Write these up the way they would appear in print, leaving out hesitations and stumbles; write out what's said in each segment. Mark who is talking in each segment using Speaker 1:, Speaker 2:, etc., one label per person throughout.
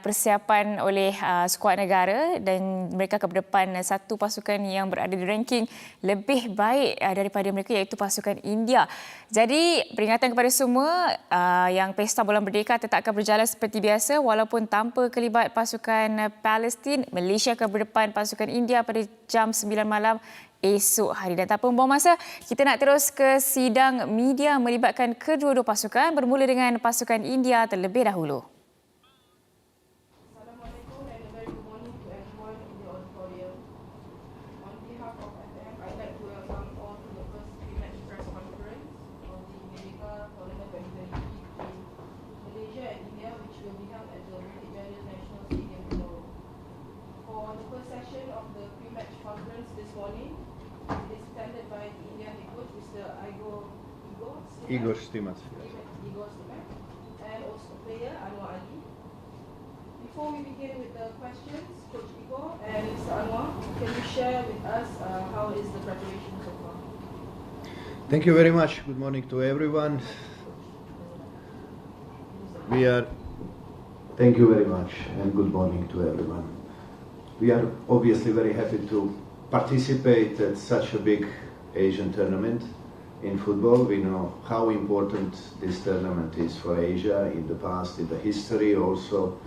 Speaker 1: persiapan oleh skuad negara dan mereka ke depan satu pasukan yang berada di ranking lebih baik daripada mereka iaitu pasukan India. Jadi peringatan kepada semua yang Pesta Bola Merdeka tetap akan berjalan seperti biasa walaupun tanpa kelibat pasukan Palestin. Malaysia akan berdepan pasukan India pada jam 9 malam esok hari. Dan tanpa membuang masa, kita nak terus ke sidang media melibatkan kedua-dua pasukan bermula dengan pasukan India terlebih dahulu.
Speaker 2: Assalamualaikum and a very good morning to everyone in the auditorium. On behalf of FM, I'd like to welcome all to the first pre-match press conference of the Merdeka Tournament 2023 between Malaysia and India, which will be held at the Merdeka National Stadium tomorrow. For the first session of the pre-match conference this morning, it is attended by the Indian head coach, Mr. Igor Stimac, and also player Anwar Ali. Before we begin with the questions, Coach Igor and Mr. Anwar, can you share with us how is the preparation so far?
Speaker 3: Thank you very much. Good morning to everyone. Thank you very much and good morning to everyone. We are obviously very happy to participate at such a big Asian tournament in football. We know how important this tournament is for Asia in the past, in the history also.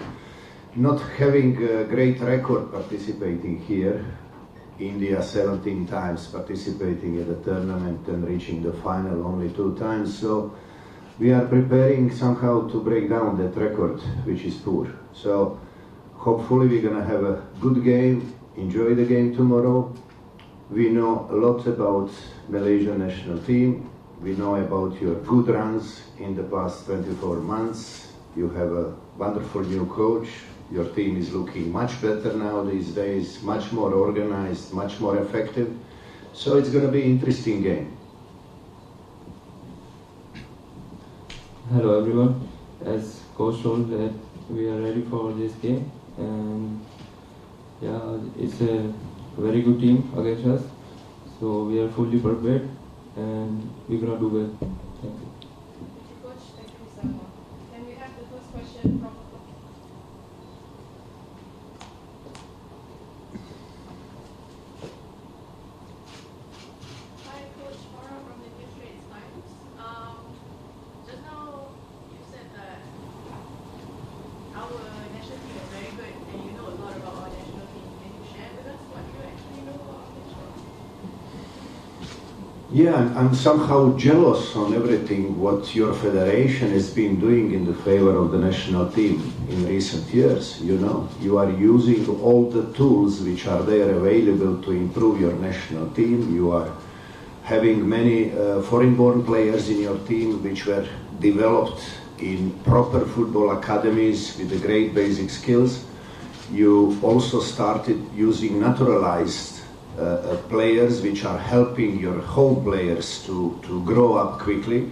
Speaker 3: Not having a great record participating here, India 17 times participating at the tournament and reaching the final only 2 times. So we are preparing somehow to break down that record, which is poor. So hopefully we're going to have a good game, enjoy the game tomorrow. We know a lot about Malaysian national team. We know about your good runs in the past 24 months. You have a wonderful new coach. Your team is looking much better now these days, much more organized, much more effective. So it's going to be an interesting game.
Speaker 4: Hello everyone. As coach told that we are ready for this game, and yeah, it's a very good team against us. So we are fully prepared and we're gonna do well. Thank you.
Speaker 2: Coach, thank you, Mr. Anwar. Can we have the first question from
Speaker 5: Hi, Coach Mara from the New Straits Times. Just now you said that our national team is very good and you know a lot about our national team. Can you share with us what you actually know about our national team?
Speaker 3: Yeah, I'm somehow jealous on everything what your federation has been doing in the favor of the national team in recent years. You know, you are using all the tools which are there available to improve your national team. You are having many foreign-born players in your team which were developed in proper football academies with the great basic skills. You also started using naturalized players which are helping your home players to grow up quickly,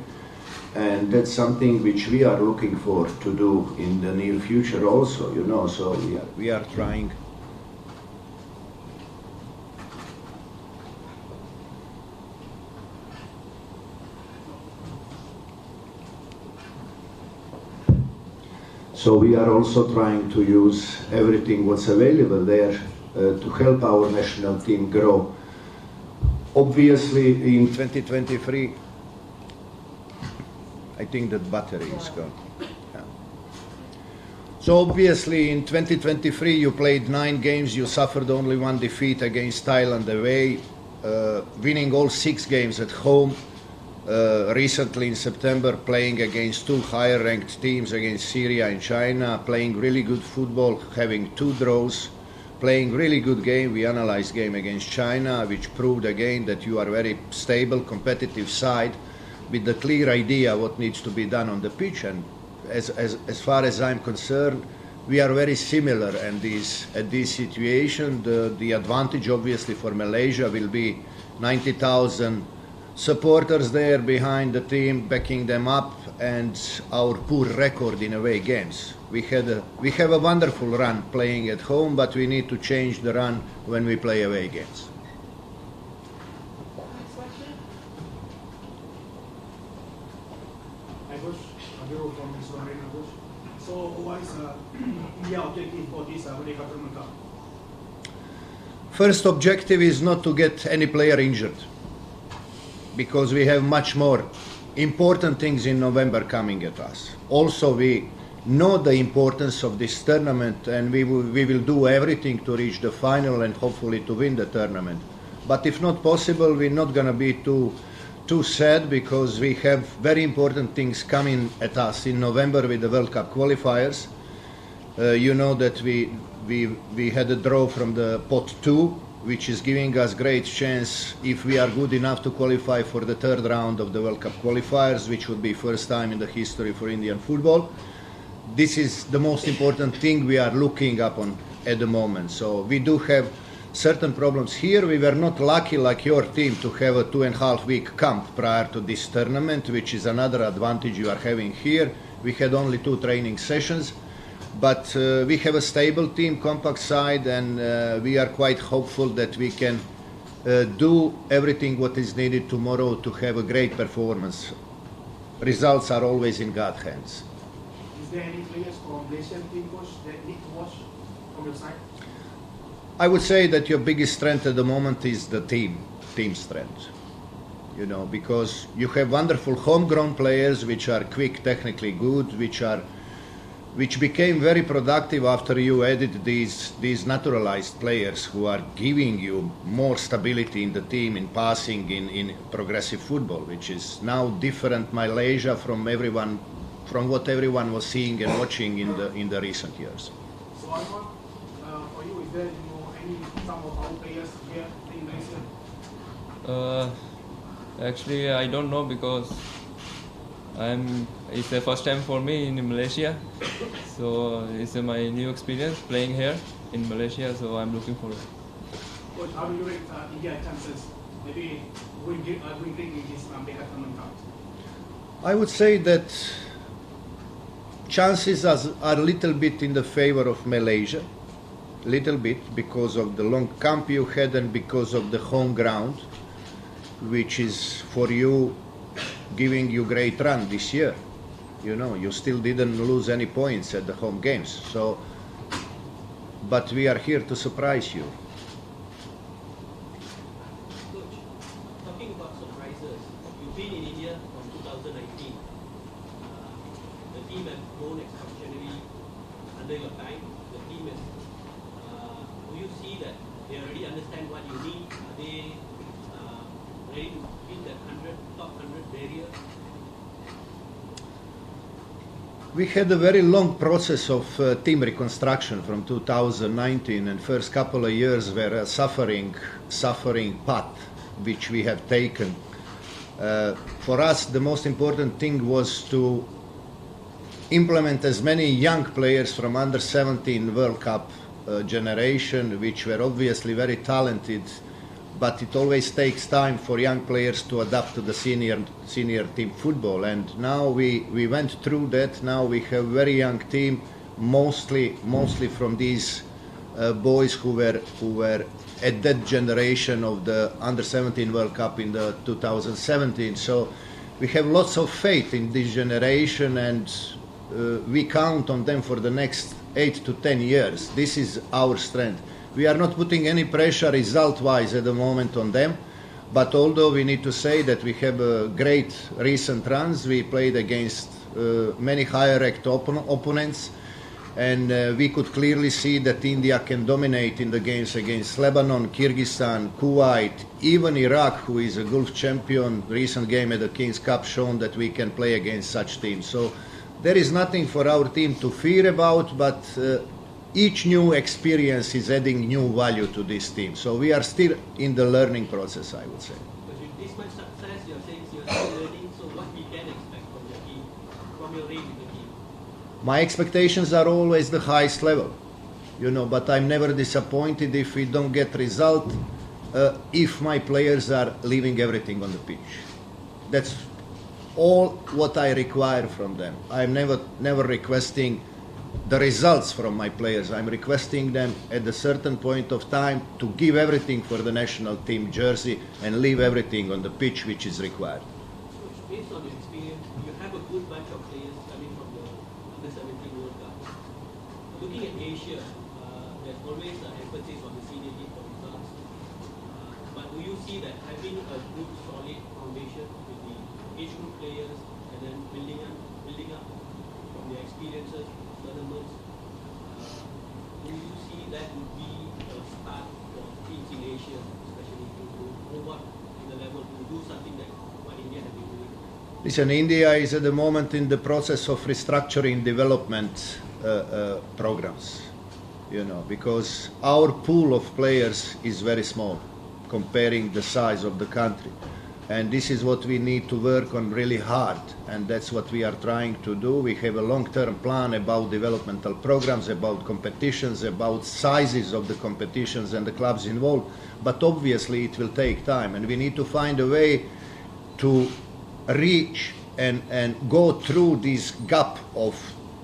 Speaker 3: and that's something which we are looking for to do in the near future also, you know. So we are trying. So we are also trying to use everything what's available there to help our national team grow. Obviously in 2023, I think that battery is gone. Yeah. So obviously in 2023 you played 9 games, you suffered only 1 defeat against Thailand away, winning all 6 games at home. Recently in September playing against 2 higher ranked teams, against Syria and China, playing really good football, having 2 draws, playing really good game. We analyzed game against China, which proved again that you are very stable, competitive side with the clear idea what needs to be done on the pitch. And as far as I'm concerned, we are very similar. And at this situation, the advantage obviously for Malaysia will be 90,000 supporters there behind the team, backing them up, and our poor record in away games. We have a wonderful run playing at home, but we need to change the run when we play away games.
Speaker 2: next question?
Speaker 6: Hi, Coach. Abdul from Sukan, Coach. So, why is India objective for this Merdeka Tournament Cup?
Speaker 3: First objective is not to get any player injured, because we have much more important things in November coming at us. Also, we know the importance of this tournament, and we will do everything to reach the final and hopefully to win the tournament. But if not possible, we're not going to be too sad, because we have very important things coming at us in November with the World Cup qualifiers. You know that we had a draw from the pot 2, which is giving us great chance if we are good enough to qualify for the third round of the World Cup qualifiers, which would be first time in the history for Indian football. This is the most important thing we are looking upon at the moment. So we do have certain problems here. We were not lucky like your team to have a 2.5-week camp prior to this tournament, which is another advantage you are having here. We had only 2 training sessions, but we have a stable team, compact side, and we are quite hopeful that we can do everything what is needed tomorrow to have a great performance. Results are always in God's hands.
Speaker 6: Is there any players from Malaysian team coach that need to watch from your side?
Speaker 3: I would say that your biggest strength at the moment is the team strength. You know, because you have wonderful homegrown players which are quick, technically good, which became very productive after you added these naturalized players who are giving you more stability in the team, in passing, in progressive football, which is now different Malaysia from what everyone was seeing and watching in the recent years.
Speaker 6: So Arman, for you, is there some of our players here in Malaysia?
Speaker 4: Actually, I don't know, because it's the first time for me in Malaysia, so it's my new experience playing here in Malaysia, so I'm looking forward.
Speaker 6: Coach, how do you rate India's chances maybe going great in this Merdeka Tournament Cup?
Speaker 3: I would say that chances are a little bit in the favor of Malaysia, little bit because of the long camp you had and because of the home ground, which is for you giving you great run this year. You know, you still didn't lose any points at the home games. So, but we are here to surprise you.
Speaker 7: Coach, talking about surprises, you've been in India from 2019. The team has grown exceptionally under your time. The team is, do you see that they already understand what you need? Are they ready to beat that top 100 barrier?
Speaker 3: We had a very long process of team reconstruction from 2019, and first couple of years were a suffering path which we have taken. For us, the most important thing was to implement as many young players from under 17 World Cup generation, which were obviously very talented, but it always takes time for young players to adapt to the senior team football. And now we went through that. Now we have very young team, mostly from these boys who were at that generation of the under 17 World Cup in the 2017. So we have lots of faith in this generation, and we count on them for the next 8 to 10 years. This is our strength. We are not putting any pressure result-wise at the moment on them, but although we need to say that we have great recent runs, we played against many higher-ranked opponents, and we could clearly see that India can dominate in the games against Lebanon, Kyrgyzstan, Kuwait, even Iraq, who is a Gulf champion. Recent game at the King's Cup shown that we can play against such teams. So there is nothing for our team to fear about, but each new experience is adding new value to this team. So we are still in the learning process, I would say.
Speaker 7: But with this much success, you're saying you're still learning, so what we can expect from your team, from your range with the team?
Speaker 3: My expectations are always the highest level, you know, but I'm never disappointed if we don't get result, if my players are leaving everything on the pitch. That's all what I require from them. I'm never requesting the results from my players. I'm requesting them at a certain point of time to give everything for the national team jersey and leave everything on the pitch which is required.
Speaker 7: Coach, based on your experience, you have a good bunch of players coming from the under 17 World Cup. looking at Asia, there's always an emphasis on the senior team for results. But do you see that having a good, solid foundation with the age group players and then building up from their experiences, tournaments, do you see that would be a start for teams in Asia, especially to move up in the level to do something that what India has been doing?
Speaker 3: Listen, India is at the moment in the process of restructuring development programs, you know, because our pool of players is very small comparing the size of the country. And this is what we need to work on really hard, and that's what we are trying to do. We have a long-term plan about developmental programs, about competitions, about sizes of the competitions and the clubs involved, but obviously it will take time, and we need to find a way to reach and go through this gap of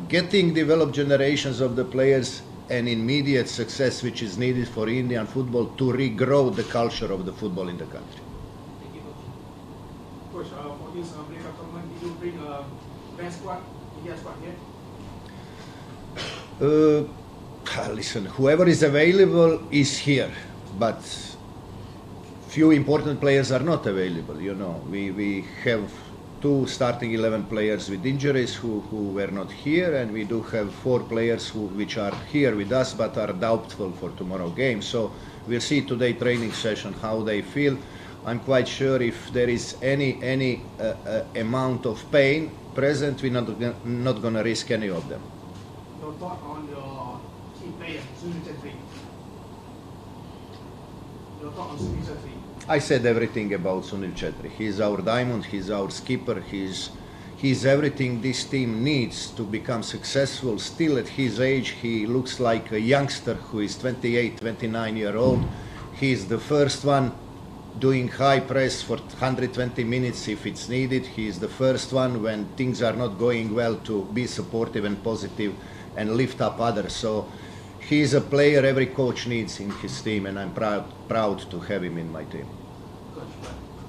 Speaker 3: getting developed generations of the players and immediate success which is needed for Indian football to regrow the culture of the football in the country.
Speaker 7: Thank you, Coach.
Speaker 6: Coach, for this Merdeka tournament, did you bring a best squad, India squad here?
Speaker 3: Listen, whoever is available is here, but few important players are not available. You know, we have 2 starting 11 players with injuries who were not here, and we do have 4 players which are here with us but are doubtful for tomorrow game. So we'll see today training session how they feel. I'm quite sure if there is any amount of pain present, we're not going to risk any of them.
Speaker 6: Your thought on your key player, Sunil Chetri. Your thought on Sunil Chetri.
Speaker 3: I said everything about Sunil Chetri. He's our diamond, he's our skipper, he's everything this team needs to become successful. Still at his age, he looks like a youngster who is 28, 29-year-old. He's the first one doing high press for 120 minutes if it's needed. He's the first one when things are not going well to be supportive and positive and lift up others. So he's a player every coach needs in his team, and I'm proud to have him in my team.
Speaker 8: Coach,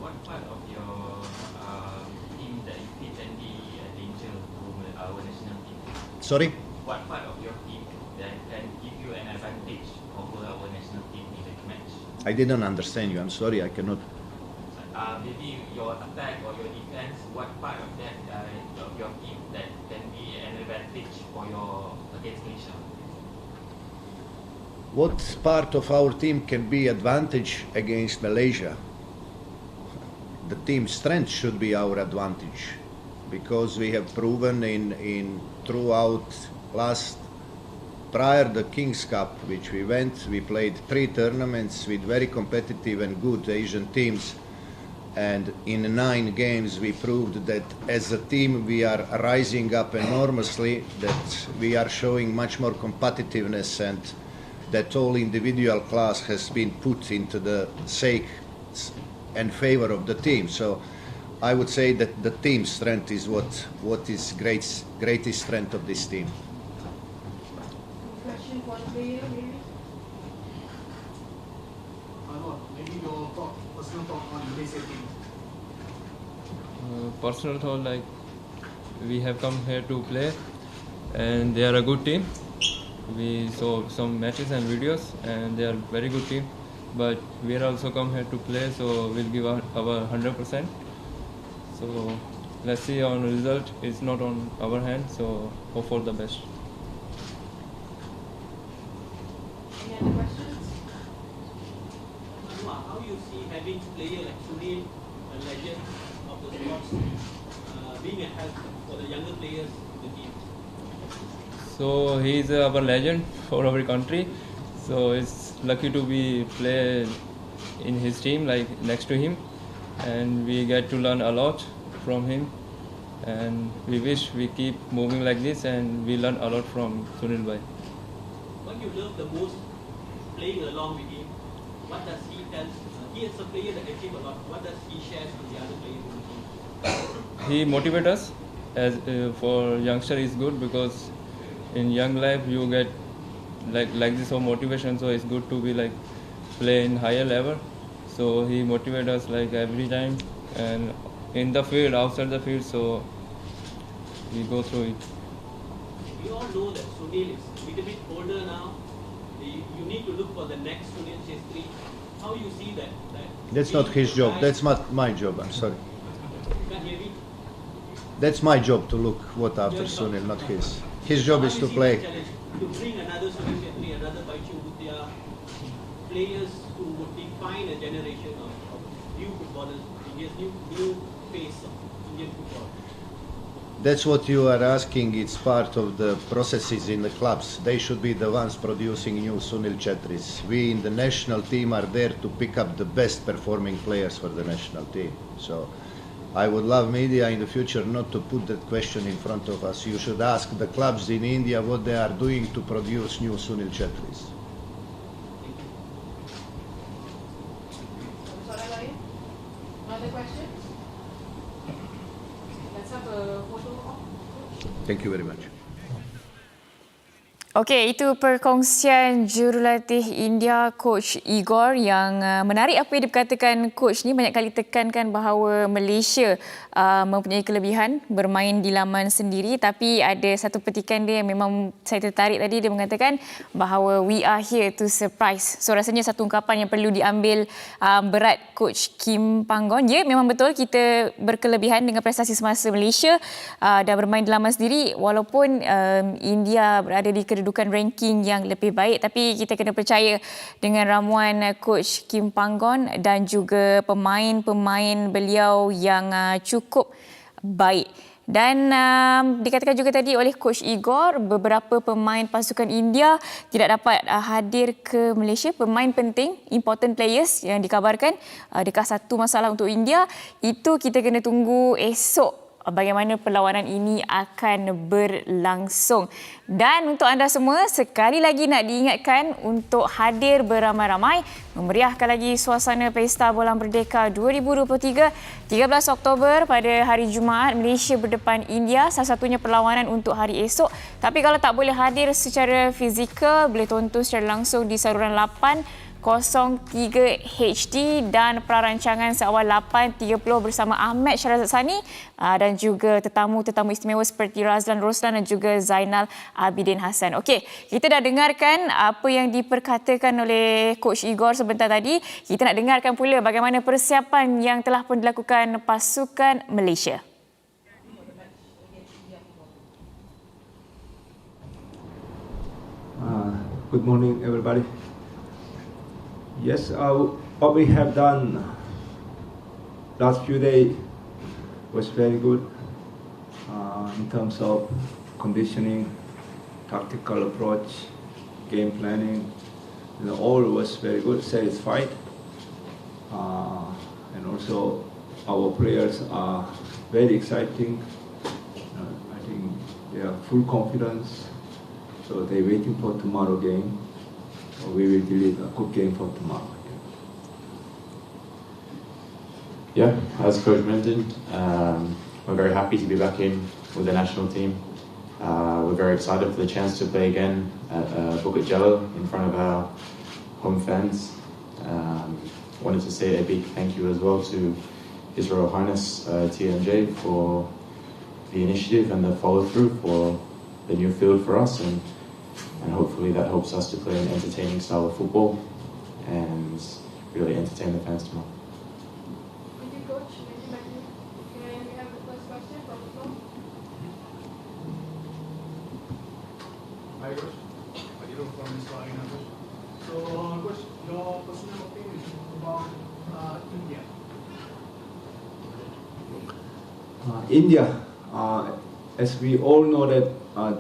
Speaker 8: what part of your team that you fit and be a danger to our national team?
Speaker 3: Sorry?
Speaker 8: What part of your team that can give you an advantage over our national team in the match?
Speaker 3: I didn't understand you. I'm sorry, I cannot.
Speaker 8: Maybe your attack or your defense, what part of that of your team that can be an advantage for your against Malaysia?
Speaker 3: What part of our team can be advantage against Malaysia? The team strength should be our advantage, because we have proven in throughout prior the King's Cup, which we played 3 tournaments with very competitive and good Asian teams, and in 9 games we proved that as a team we are rising up enormously, that we are showing much more competitiveness, and that all individual class has been put into the sake and favor of the team. So I would say that the team strength is what is greatest strength of this team.
Speaker 2: Question for the player, maybe?
Speaker 6: Maybe your personal thought on Malaysia team.
Speaker 4: Personal thought, like, we have come here to play and they are a good team. We saw some matches and videos and they are very good team, but we are also come here to play, so we'll give our 100%. So let's see on result. It's not on our hand, so hope for the best.
Speaker 2: Any other questions?
Speaker 7: Anwar, how you see having player like Sunil, a legend of the sports, being a help for the younger players in the team?
Speaker 4: So he is our legend for our country. So it's lucky to be play in his team, like next to him, and we get to learn a lot from him. And we wish we keep moving like this, and we learn a lot from Sunil Bhai.
Speaker 7: What you love the most playing along with him? What does he tell? He is a player that achieves a lot. What does he share with the other players in the team?
Speaker 4: He motivates us. As for youngster is good, because in young life you get like this of motivation, so it's good to be like play in higher level. So he motivates us like every time, and in the field, outside the field, so we go through it.
Speaker 7: We all know that Sunil is little bit older now. You need to look for the next Sunil Chestri. How you see that?
Speaker 3: That's not his job. That's not my job. I'm sorry.
Speaker 7: You can't hear me?
Speaker 3: That's my job to look what after Sunil, not his. His job is to play.
Speaker 7: To bring another Sunil Chestri, another Baichu Bhutia, players who would define a generation of new footballers, India's new face of Indian football.
Speaker 3: That's what you are asking. It's part of the processes in the clubs. They should be the ones producing new Sunil Chetris. We in the national team are there to pick up the best performing players for the national team. So I would love media in the future not to put that question in front of us. You should ask the clubs in India what they are doing to produce new Sunil Chetris.
Speaker 2: Soalan lain? Other questions? Let's have a photo op.
Speaker 3: Thank you very much.
Speaker 1: Okey, itu perkongsian jurulatih India Coach Igor yang menarik apa yang diperkatakan coach ni banyak kali tekankan bahawa Malaysia mempunyai kelebihan bermain di laman sendiri, tapi ada satu petikan dia yang memang saya tertarik tadi. Dia mengatakan bahawa we are here to surprise. So rasanya satu ungkapan yang perlu diambil berat coach Kim Panggon. Ya, memang betul kita berkelebihan dengan prestasi semasa Malaysia dan bermain di laman sendiri, walaupun India berada di kedudukan ranking yang lebih baik, tapi kita kena percaya dengan ramuan coach Kim Panggon dan juga pemain-pemain beliau yang cukup baik. Dan dikatakan juga tadi oleh coach Igor, beberapa pemain pasukan India tidak dapat hadir ke Malaysia. Pemain penting, important players yang dikabarkan. Adakah satu masalah untuk India? Itu kita kena tunggu esok bagaimana perlawanan ini akan berlangsung. Dan untuk anda semua, sekali lagi nak diingatkan untuk hadir beramai-ramai memeriahkan lagi suasana Pestabola Merdeka 2023 13 Oktober pada hari Jumaat. Malaysia berdepan India, salah satunya perlawanan untuk hari esok. Tapi kalau tak boleh hadir secara fizikal, boleh tonton secara langsung di saluran 803 HD dan perancangan seawal 8.30 bersama Ahmad Syarazat Sani dan juga tetamu-tetamu istimewa seperti Razlan Roslan dan juga Zainal Abidin Hassan. Okey, kita dah dengarkan apa yang diperkatakan oleh Coach Igor sebentar tadi. Kita nak dengarkan pula bagaimana persiapan yang telah pun dilakukan pasukan Malaysia.
Speaker 9: Good morning, everybody. Yes, what we have done last few days was very good in terms of conditioning, tactical approach, game planning. All was very good, satisfied. And also our players are very exciting. I think they are full confidence. So they're waiting for tomorrow game. We will deliver a good game for tomorrow.
Speaker 10: Yeah, as Coach mentioned, we're very happy to be back in with the national team. We're very excited for the chance to play again at Bukit Jalil in front of our home fans. Wanted to say a big thank you as well to His Royal Highness TMJ for the initiative and the follow-through for the new field for us, and hopefully that helps us to play an entertaining style of football and really entertain the fans tomorrow.
Speaker 2: Thank you, Coach. Can we have the first question from the floor?
Speaker 6: Hi, Coach. Adiro from Sukan. So, Coach, your personal opinion about India?
Speaker 9: India, as we all know that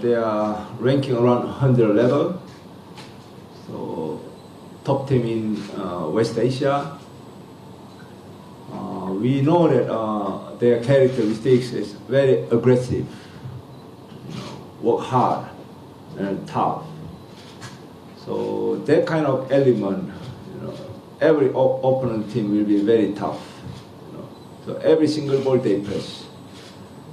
Speaker 9: they are ranking around 100 level. So, top team in West Asia. We know that their characteristics is very aggressive, work hard and tough. So that kind of element, every opponent team will be very tough. So every single ball they press.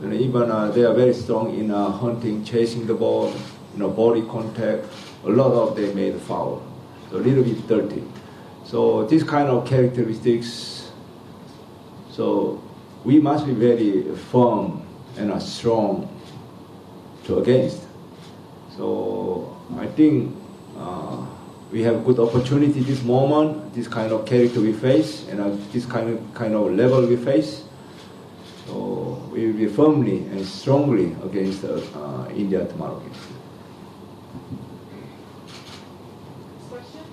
Speaker 9: And even they are very strong in hunting, chasing the ball, body contact. A lot of them made foul, so a little bit dirty. So this kind of characteristics. So we must be very firm and strong to against. So I think we have good opportunity this moment, this kind of character we face, and this kind of level we face. So we will be firmly and strongly against India tomorrow.
Speaker 2: Next question.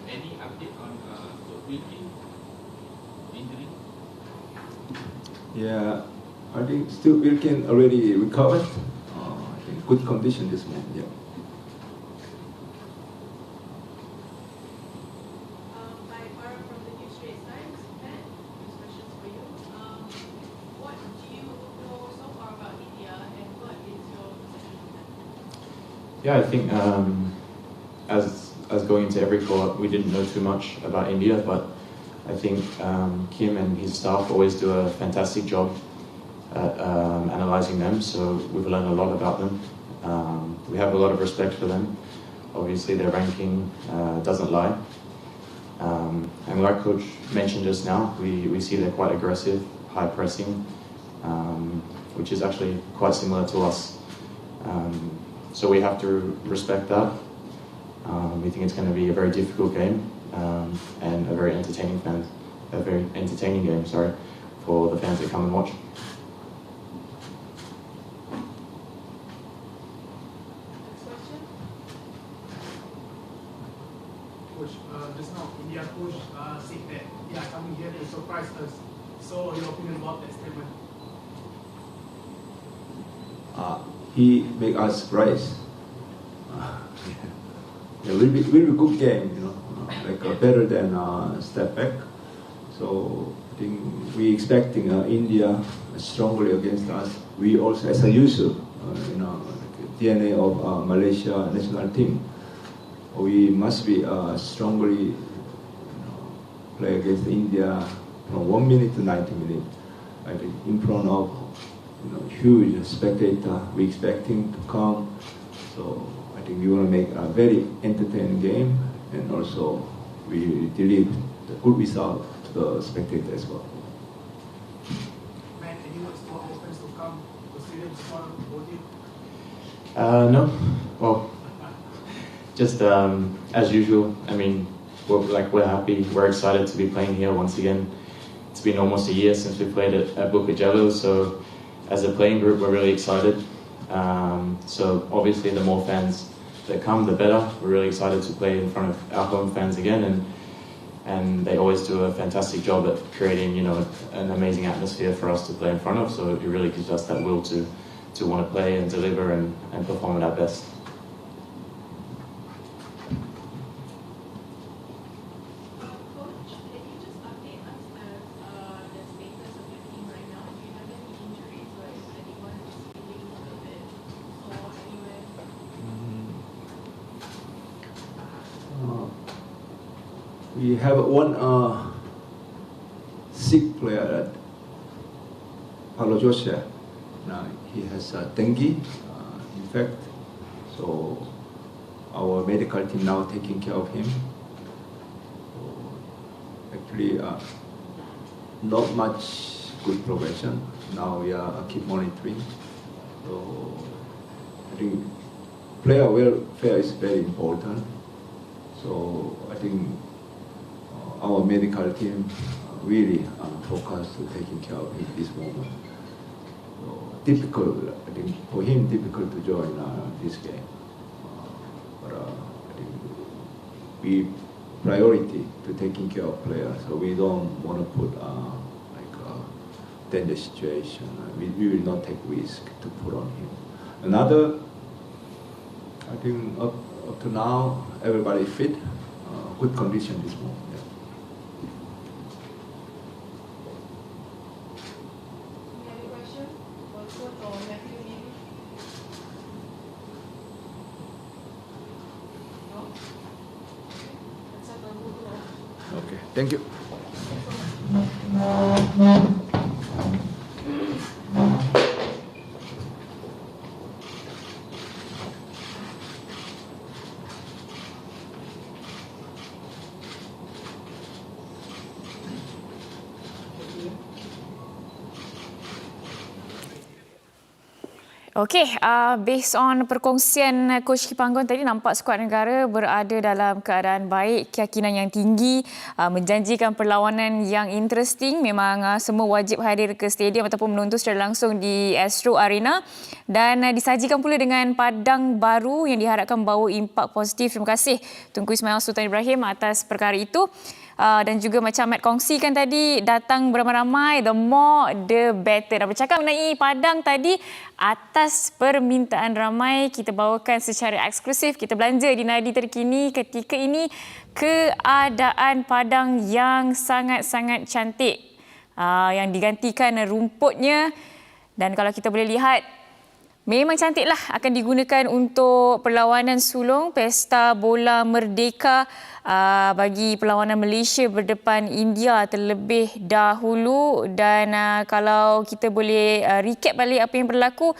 Speaker 8: Any update on Terkini injury?
Speaker 9: Yeah, I think still Wilkin already recovered. I think good condition this moment. Yeah.
Speaker 5: By Farah from the New Straits Times, Pat, this question's for you. What do you know so far about India, and what is your perception of them?
Speaker 10: Yeah, I think as going into every court, we didn't know too much about India, but I think Kim and his staff always do a fantastic job at analysing them, so we've learned a lot about them. We have a lot of respect for them. Obviously their ranking doesn't lie. And like Coach mentioned just now, we see they're quite aggressive, high pressing, which is actually quite similar to us. So we have to respect that. We think it's going to be a very difficult game and a very entertaining game, for the fans that come and watch.
Speaker 2: Next question.
Speaker 6: Coach, just now, India coach said that they are coming here to surprise us. So, your opinion about that statement?
Speaker 9: He make us surprise. Yeah, will be good game, you know, better than step back. So I think we expecting India strongly against us. We also, as a usual, DNA of Malaysia national team, we must be strongly play against India from 1 minute to 90 minutes. I think in front of huge spectator, we expecting to come. So I think we want to make a very entertaining game, and also we deliver the good result to the spectator as well.
Speaker 6: Matt, any words for our fans to come to Stadium tomorrow to vote you?
Speaker 10: No. Well, just as usual. I mean, we're happy. We're excited to be playing here once again. It's been almost a year since we played at Bukit Jalil, so as a playing group, we're really excited. So obviously, the more fans that come, the better. We're really excited to play in front of our home fans again, and they always do a fantastic job at creating, an amazing atmosphere for us to play in front of. So it really gives us that will to want to play and deliver and perform at our best.
Speaker 5: Coach, can you just update us the status of your team right now? Do you have any injuries, or is anyone just feeling a little bit sore anywhere?
Speaker 9: We have one sick player at Palo Joshua. Now he has dengue infect, so our medical team now taking care of him. So actually, not much good progression. Now we are keep monitoring. So I think player welfare is very important. So I think our medical team really focused to taking care of him this moment. So difficult, I think for him difficult to join this game. But I think we priority to taking care of players, so we don't want to put danger situation. We will not take risk to put on him. Another, I think up to now everybody fit, good condition this moment. Yeah.
Speaker 2: Any other question? For Coach or Matthew maybe? No? Let's have a move on.
Speaker 3: Okay, thank you.
Speaker 1: Okey, based on perkongsian Coach Kipanggon tadi, nampak skuad negara berada dalam keadaan baik, keyakinan yang tinggi, menjanjikan perlawanan yang interesting. Memang semua wajib hadir ke stadium ataupun menonton secara langsung di Astro Arena, dan disajikan pula dengan padang baru yang diharapkan membawa impak positif. Terima kasih Tunku Ismail Sultan Ibrahim atas perkara itu. Dan juga macam Matt kongsikan tadi, datang beramai-ramai, the more the better. Dan bercakap mengenai padang tadi, atas permintaan ramai, kita bawakan secara eksklusif, kita belanja di Nadi Terkini ketika ini keadaan padang yang sangat-sangat cantik, yang digantikan rumputnya. Dan kalau kita boleh lihat, memang cantiklah, akan digunakan untuk perlawanan sulung Pestabola Merdeka bagi perlawanan Malaysia berdepan India terlebih dahulu. Dan kalau kita boleh recap balik apa yang berlaku,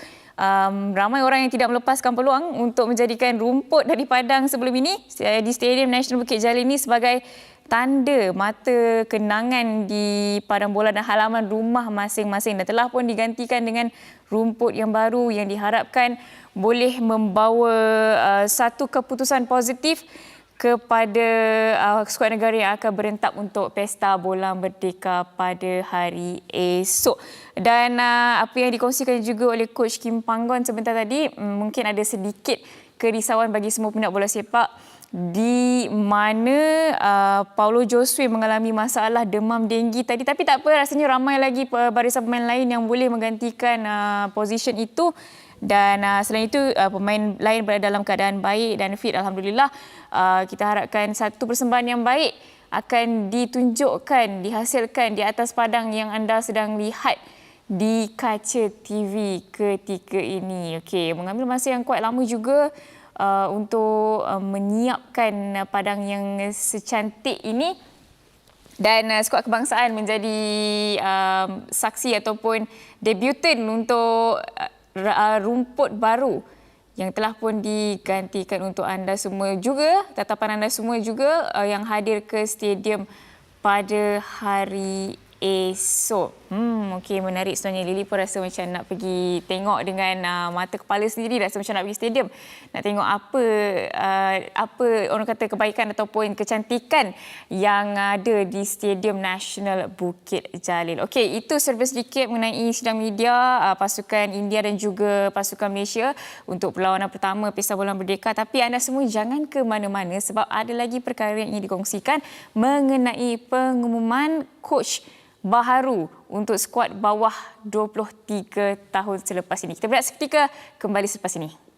Speaker 1: ramai orang yang tidak melepaskan peluang untuk menjadikan rumput dari padang sebelum ini di Stadium Nasional Bukit Jalil ini sebagai tanda mata kenangan di padang bola dan halaman rumah masing-masing, dan telah pun digantikan dengan rumput yang baru yang diharapkan boleh membawa satu keputusan positif kepada skuad negara yang akan berentak untuk Pesta Bola Merdeka pada hari esok. Dan apa yang dikongsikan juga oleh Coach Kim Panggon sebentar tadi, mungkin ada sedikit kerisauan bagi semua peminat bola sepak, di mana Paulo Josue mengalami masalah demam denggi tadi, tapi tak apa, rasanya ramai lagi barisan pemain lain yang boleh menggantikan position itu. Dan selain itu, pemain lain berada dalam keadaan baik dan fit, alhamdulillah. Kita harapkan satu persembahan yang baik akan ditunjukkan, dihasilkan di atas padang yang anda sedang lihat di kaca TV ketika ini. Okey, mengambil masa yang kuat lama juga untuk menyiapkan padang yang secantik ini. Dan skuad kebangsaan menjadi saksi ataupun debutan untuk rumput baru yang telah pun digantikan untuk anda semua juga, tatapan anda semua juga yang hadir ke stadium pada hari esok. Okey, menarik sebenarnya. Lily pun rasa macam nak pergi tengok dengan mata kepala sendiri, rasa macam nak pergi stadium. Nak tengok apa orang kata kebaikan ataupun kecantikan yang ada di Stadium Nasional Bukit Jalil. Okey, itu serba sedikit mengenai sidang media pasukan India dan juga pasukan Malaysia untuk perlawanan pertama Pesta Bola Merdeka. Tapi anda semua jangan ke mana-mana sebab ada lagi perkara yang ingin dikongsikan mengenai pengumuman coach baharu untuk skuad bawah 23 tahun selepas ini. Kita berehat seketika, kembali selepas ini.